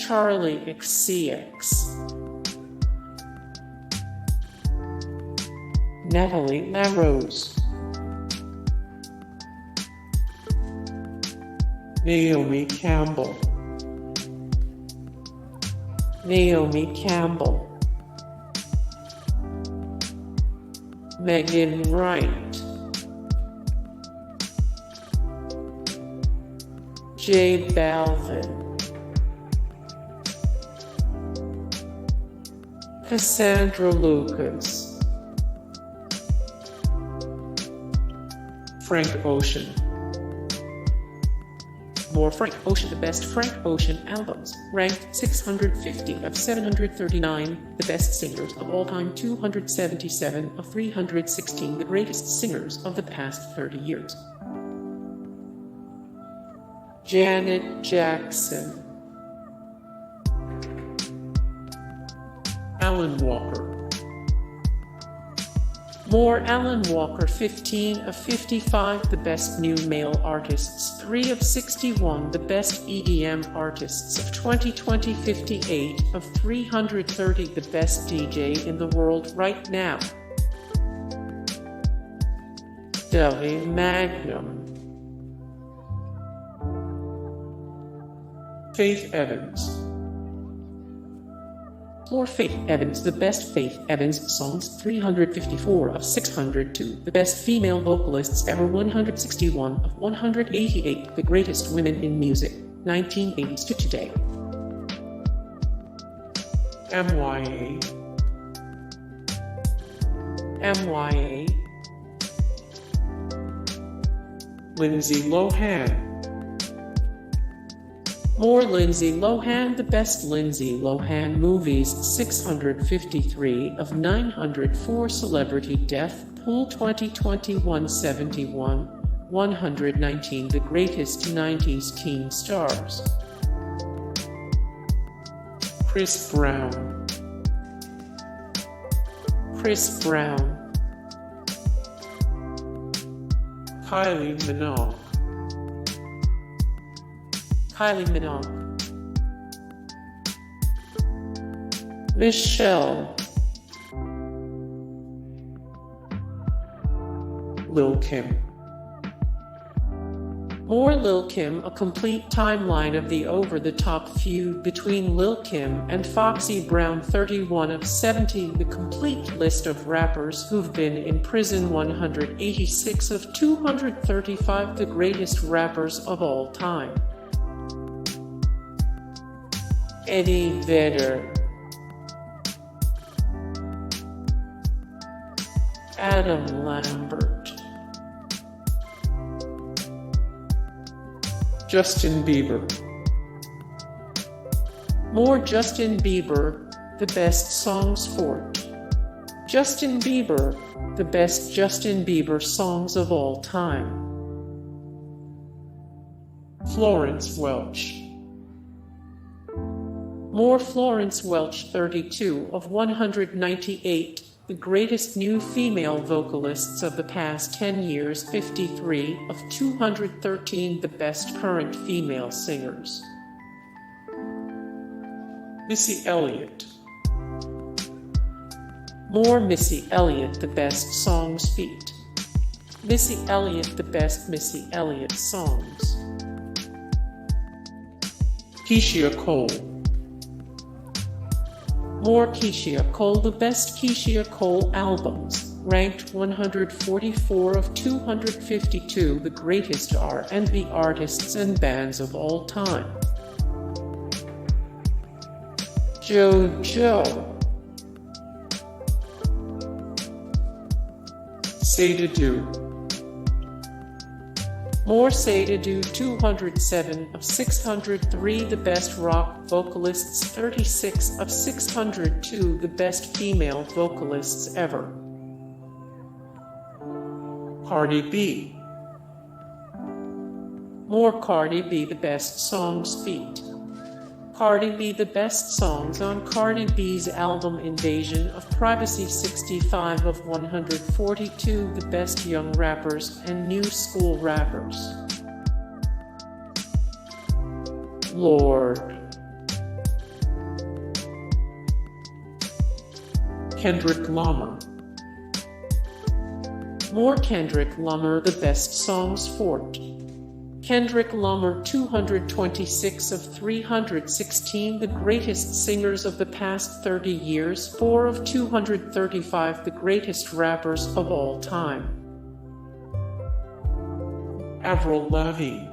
Charli XCX, Natalie La Rose, Naomi Campbell, Megan Wright, J Balvin, Cassandra Lucas, Frank Ocean. More Frank Ocean. The best Frank Ocean albums, ranked 650 of 739. The best singers of all time, 277 of 316. The greatest singers of the past 30 years. Janet Jackson, Alan Walker. More Alan Walker, 15 of 55. The best new male artists, 3 of 61. The best EDM artists of 2020, 58 of 330. The best DJ in the world right now, Dovey Magnum. Faith Evans. More Faith Evans. The best Faith Evans songs, 354 of 602. The best female vocalists ever, 161 of 188. The greatest women in music, 1980s to today. MYA. Lindsay Lohan. More Lindsay Lohan. The best Lindsay Lohan movies, 653 of 904. Celebrity Death Pool 2021, 71, 119. The greatest 90s teen stars. Chris Brown. Kylie Minogue, Michelle, Lil Kim. More Lil Kim. A complete timeline of the over-the-top feud between Lil Kim and Foxy Brown, 31 of 70. The complete list of rappers who've been in prison, 186 of 235. The greatest rappers of all time. Eddie Vedder, Adam Lambert, Justin Bieber. More Justin Bieber. The best songs for Justin Bieber. The best Justin Bieber songs of all time. Florence Welch. More Florence Welch, 32 of 198. The greatest new female vocalists of the past 10 years, 53 of 213. The best current female singers. Missy Elliott. More Missy Elliott. The best songs feat. Missy Elliott. The best Missy Elliott songs. Keyshia Cole. More Keyshia Cole. The best Keyshia Cole albums, ranked 144 of 252. The greatest R&B artists and bands of all time. JoJo. Sade Adu. More Sade Adu, 207 of 603. The best rock vocalists, 36 of 602. The best female vocalists ever. Cardi B. More Cardi B. The best songs feat. Cardi B. The best songs on Cardi B's album Invasion of Privacy, 65 of 142. The best young rappers and new school rappers. Lorde. Kendrick Lamar. More Kendrick Lamar, the best songs fort. Kendrick Lamar 226 of 316, the greatest singers of the past 30 years, 4 of 235, the greatest rappers of all time. Avril Lavigne.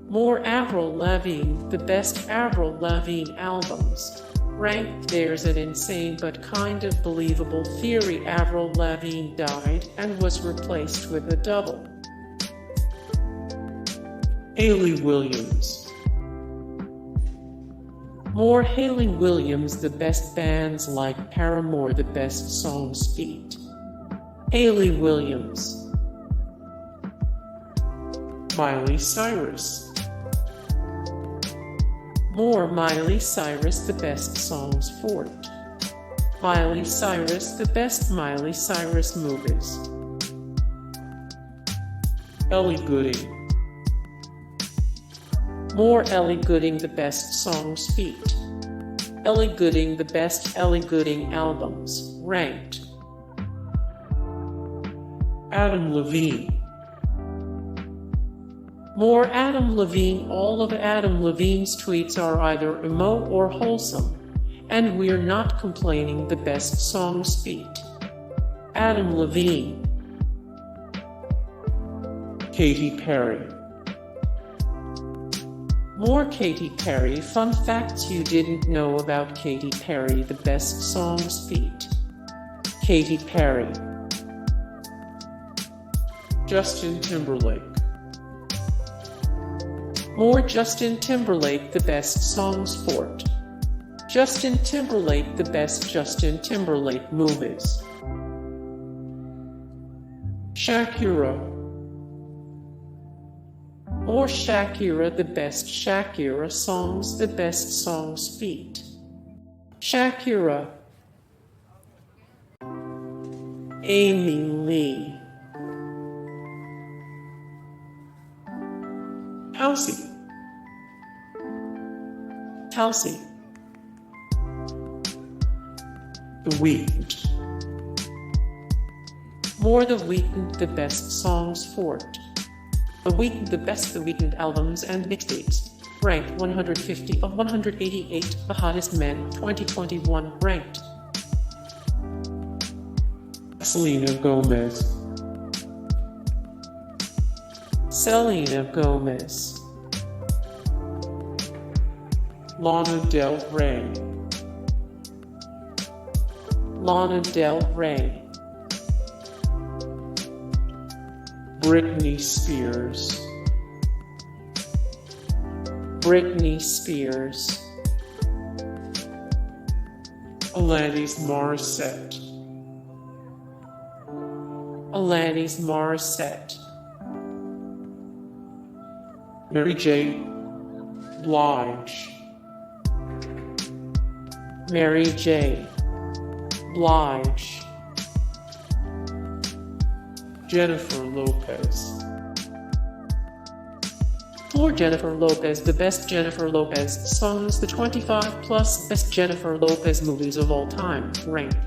More Avril Lavigne, the best Avril Lavigne albums. Ranked. There's an insane but kind of believable theory Avril Lavigne died and was replaced with a double. Hayley Williams. More Hayley Williams, the best bands like Paramore, the best songs feat. Hayley Williams. Miley Cyrus. More Miley Cyrus, the best songs fort. Miley Cyrus, the best Miley Cyrus movies. Ellie Goulding. More Ellie Goulding, the best songs feat. Ellie Goulding, the best Ellie Goulding albums, ranked. Adam Levine. More Adam Levine. All of Adam Levine's tweets are either emo or wholesome, and we're not complaining, the best songs feat. Adam Levine. Katy Perry. More Katy Perry. Fun facts you didn't know about Katy Perry, the best songs feat. Katy Perry. Justin Timberlake. More Justin Timberlake, the best songs fort. Justin Timberlake, the best Justin Timberlake movies. Shakira. More Shakira, the best Shakira songs, the best songs feat. Shakira. Amy Lee. Halsey. The Weeknd. More The Weeknd, the best songs fort. The Weeknd, the best The Weeknd albums and mixtapes. Ranked 150 of 188, the hottest men 2021, ranked. Selena Gomez. Selena Gomez. Lana Del Rey. Lana Del Rey. Britney Spears. Britney Spears. Alanis Morissette. Alanis Morissette. Mary J. Blige. Mary J. Blige. Jennifer Lopez. For Jennifer Lopez, the best Jennifer Lopez songs, the 25 plus best Jennifer Lopez movies of all time, ranked.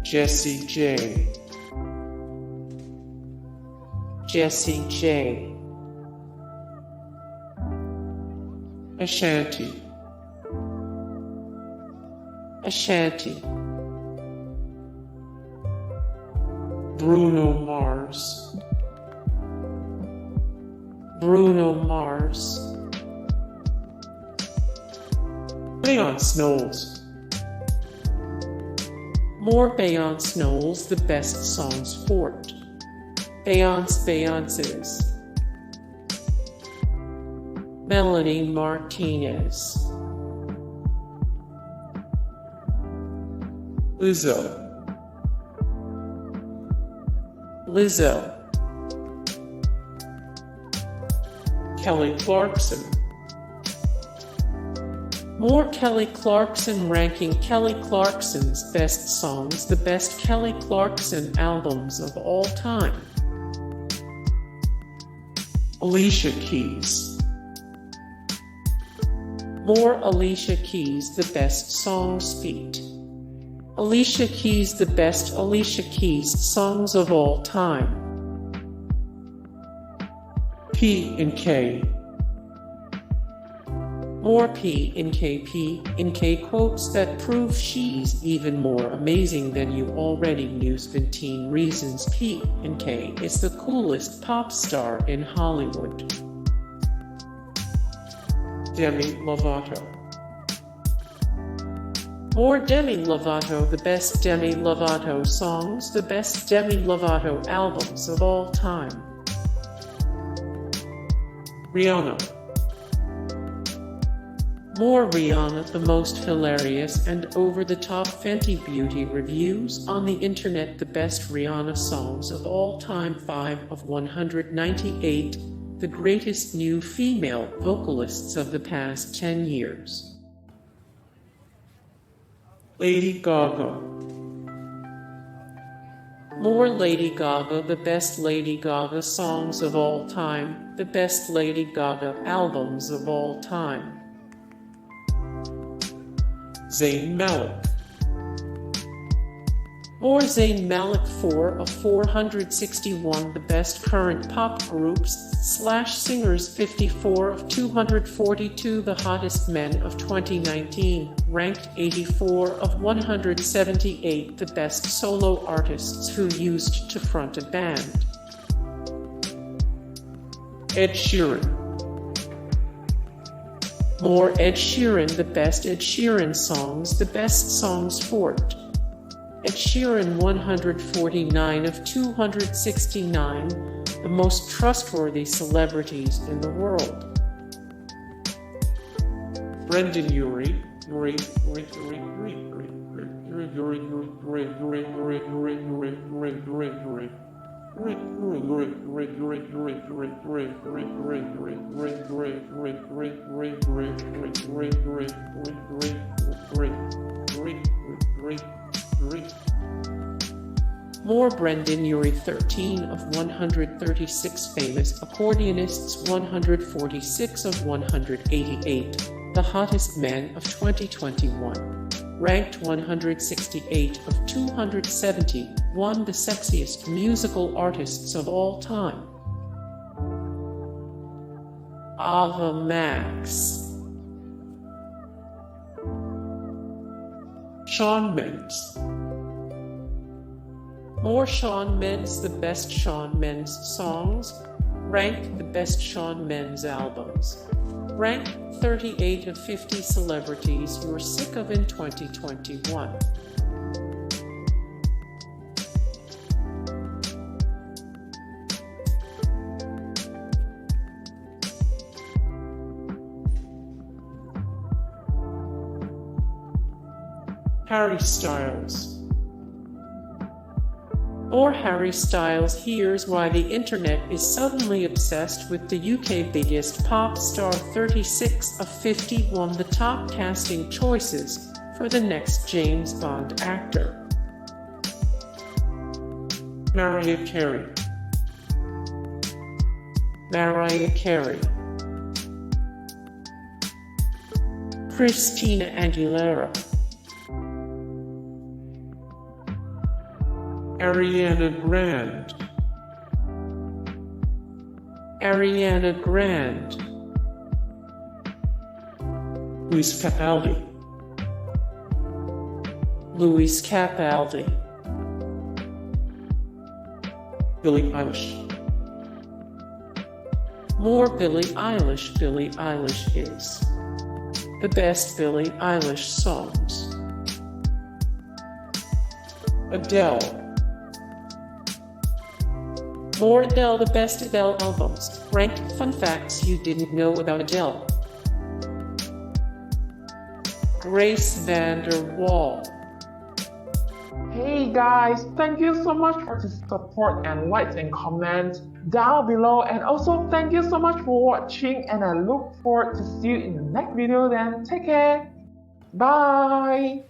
Jessie J. Jessie J. Ashanti. Bruno Mars. Beyonc Knowles. More Beyonc Knowles, the best songs fort. Beyonce's. Melanie Martinez. Lizzo. Kelly Clarkson. More Kelly Clarkson, ranking Kelly Clarkson's best songs, the best Kelly Clarkson albums of all time. Alicia Keys. More Alicia Keys, the best songs feat. Alicia Keys, the best Alicia Keys songs of all time. P and K. More P and K quotes that prove she's even more amazing than you already knew. 17 reasons P and K is the coolest pop star in Hollywood. Demi Lovato. More Demi Lovato, the best Demi Lovato songs, the best Demi Lovato albums of all time. Rihanna. More Rihanna, the most hilarious and over-the-top Fenty Beauty reviews on the internet, the best Rihanna songs of all time. 5 of 198, the greatest new female vocalists of the past 10 years. Lady Gaga. More Lady Gaga, the best Lady Gaga songs of all time, the best Lady Gaga albums of all time. Zayn Malik. More Zayn Malik, 4 of 461, the best current pop groups / singers. 54 of 242, the hottest men of 2019, ranked 84 of 178, the best solo artists who used to front a band. Ed Sheeran. More Ed Sheeran, the best Ed Sheeran songs, the best songs fort. Ed Sheeran, 149 of 269, the most trustworthy celebrities in the world. Brendon Urie. More Brendon Urie, 13 of 136, famous accordionists. 146 of 188, the hottest men of 2021, ranked 168 of 271, the sexiest musical artists of all time. Ava Max. Shawn Mendes. More Shawn Mendes, the best Shawn Mendes songs, ranked the best Shawn Mendes albums. Ranked 38 of 50 celebrities you're sick of in 2021. Harry Styles. Or Harry Styles. Here's why the internet is suddenly obsessed with the UK biggest pop star. 36 of 51, the top casting choices for the next James Bond actor. Mariah Carey. Mariah Carey. Christina Aguilera. Ariana Grande. Ariana Grande. Luis Capaldi. Luis Capaldi. Billie Eilish. More Billie Eilish. Billie Eilish is the best Billie Eilish songs. Adele. More Adele, the best Adele albums, ranked fun facts you didn't know about Adele. Grace VanderWaal. Hey guys, thank you so much for the support and likes and comments down below, and also thank you so much for watching, and I look forward to see you in the next video. Then take care, bye.